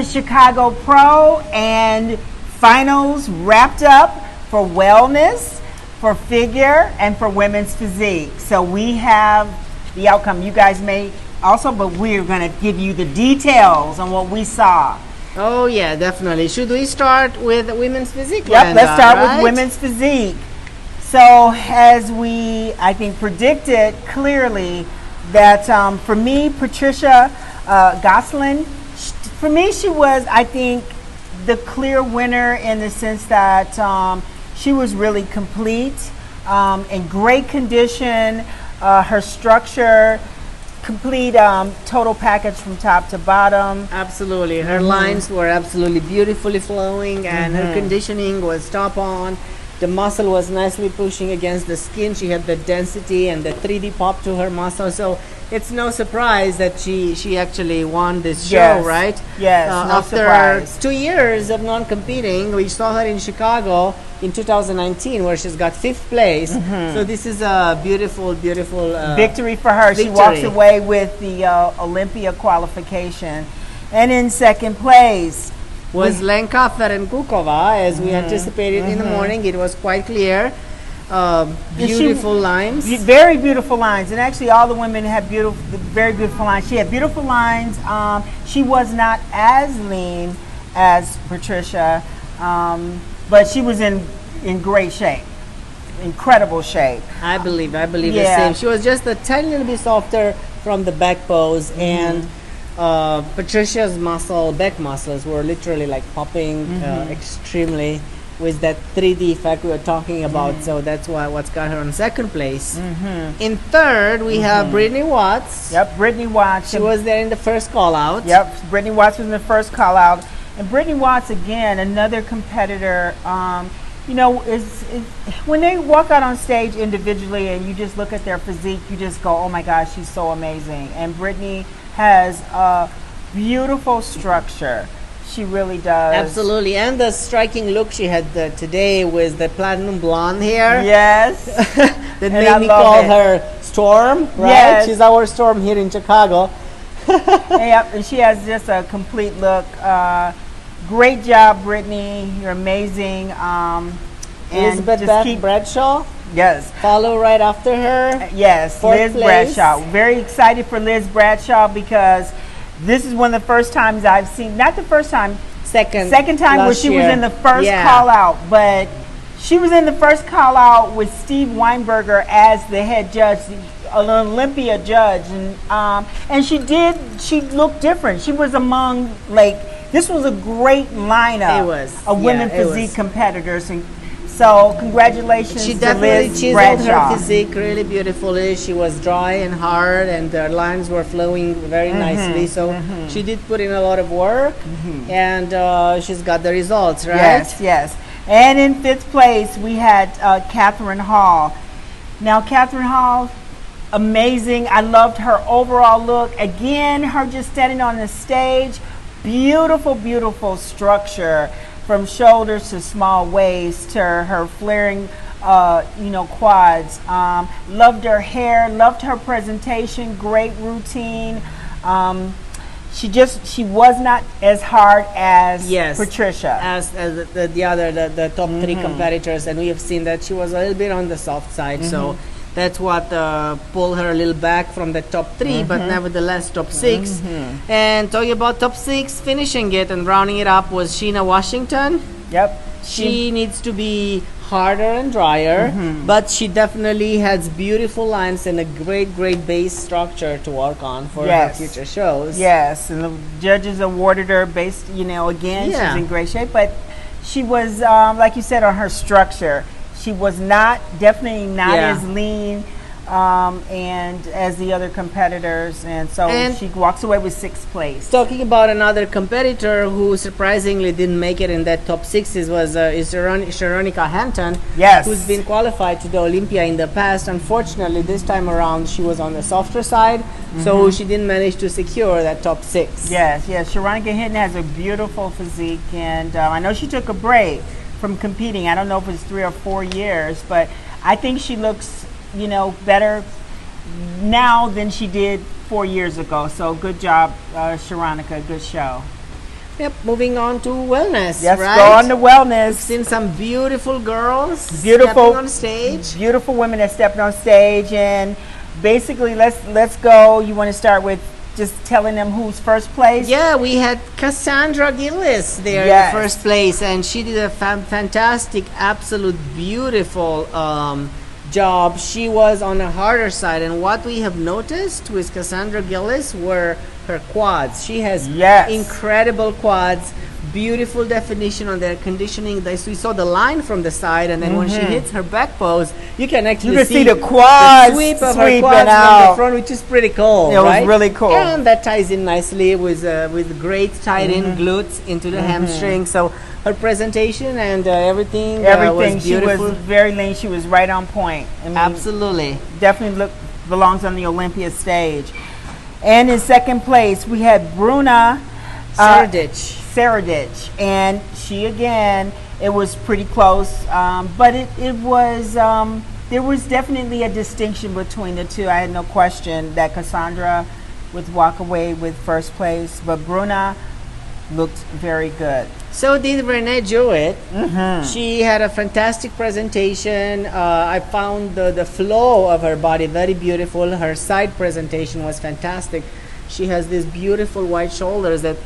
Chicago Pro and finals wrapped up for wellness, for figure, and for women's physique. So we have the outcome. You guys may also, but we're going to give you the details on what we saw. Oh yeah, definitely. Should we start with women's physique? Yep, Lenda, let's start right? with women's physique. So as we, I think, predicted clearly that for me, Patricia Gosselin, for me, she was, I think, the clear winner in the sense that she was really complete, in great condition, her structure, complete total package from top to bottom. Absolutely. Her lines were absolutely beautifully flowing, and her conditioning was top on. The muscle was nicely pushing against the skin. She had the density and the 3D pop to her muscle. So it's no surprise that she actually won this show, Yes. right? Yes, no after surprise. 2 years of non-competing, we saw her in Chicago in 2019, where she's got 5th place. So this is a beautiful, beautiful Victory for her. She victory. walks away with the Olympia qualification. And in second place was Lenka Ferenkukova, as we anticipated in the morning. It was quite clear. Beautiful lines. Very beautiful lines. And actually all the women had very beautiful lines. She had beautiful lines. She was not as lean as Patricia, but she was in great shape. Incredible shape. I believe the Yeah. same. She was just a tiny little bit softer from the back pose, and Patricia's back muscles were literally like popping extremely with that 3D effect we were talking about. So that's what's got her on second place. In third, we have Brittany Watts. Yep, Brittany Watts. She was there in the first call out. Yep, Brittany Watts was in the first call out. And Brittany Watts, again, another competitor. You know, when they walk out on stage individually and you just look at their physique, you just go, oh my gosh, she's so amazing. And Brittany has a beautiful structure. She really does. Absolutely. And the striking look she had today with the platinum blonde hair. Yes. That made me call her Storm, right? Yes. She's our Storm here in Chicago. Yep, and she has just a complete look. Great job, Brittany. You're amazing. And Elizabeth just Bradshaw. Yes. Follow right after her. Yes, Fourth Liz place. Bradshaw. Very excited for Liz Bradshaw because this is one of the first times I've seen, not the first time, second time where she was in the first call out, but she was in the first call out with Steve Weinberger as the head judge, an Olympia judge, and she looked different. She was among, this was a great lineup of women physique competitors, and so congratulations She to definitely Liz chiseled Bradshaw. her physique really beautifully. She was dry and hard, and the lines were flowing very nicely. So she did put in a lot of work, and she's got the results, right? Yes, yes. And in 5th place, we had Catherine Hall. Now, Catherine Hall, amazing. I loved her overall look. Again, her just standing on the stage, beautiful, beautiful structure. From shoulders to small waist to her flaring, quads. Loved her hair, loved her presentation, great routine. She was not as hard as Patricia. As the top 3 competitors, and we have seen that she was a little bit on the soft side. So that's what pulled her a little back from the top 3, but nevertheless top 6. And talking about top 6, finishing it and rounding it up was Sheena Washington. Yep. She needs to be harder and drier, but she definitely has beautiful lines and a great base structure to work on for her future shows. Yes, and the judges awarded her based, again, she's in great shape, but she was, like you said, on her structure. She was definitely not as lean and as the other competitors, and so she walks away with 6th place. Talking about another competitor who surprisingly didn't make it in that top 6 is Sharonica Hanton, who's been qualified to the Olympia in the past. Unfortunately, this time around she was on the softer side, so she didn't manage to secure that top 6. Yes, Sharonica Hinton has a beautiful physique, and I know she took a break from competing. I don't know if it's 3 or 4 years, but I think she looks, better now than she did 4 years ago. So good job, Sharonica. Good show. Yep, moving on to wellness. Yes, right? go on to wellness. We've seen some beautiful girls Beautiful stepping on stage. Beautiful women that stepped on stage, and basically let's go. You want to start with just telling them who's first place? Yeah, we had Cassandra Gillis there Yes. in first place, and she did a fantastic, absolute beautiful job. She was on the harder side, and what we have noticed with Cassandra Gillis were her quads. She has Yes. incredible quads, beautiful definition on their conditioning. We saw the line from the side, and then when she hits her back pose, you can actually see the quads the sweep of her sweeping quads from out. the front, which is pretty cool. It was right? really cool. And that ties in nicely with great tied in glutes into the hamstring. So her presentation and everything was She beautiful. was very lean. She was right on point. I mean, Absolutely. definitely belongs on the Olympia stage. And in second place, we had Bruna Saradich, and she again, it was pretty close, but it was there was definitely a distinction between the two. I had no question that Cassandra would walk away with first place, but Bruna looked very good. So did Renee Jewett. She had a fantastic presentation. I found the flow of her body very beautiful. Her side presentation was fantastic. She has these beautiful wide shoulders that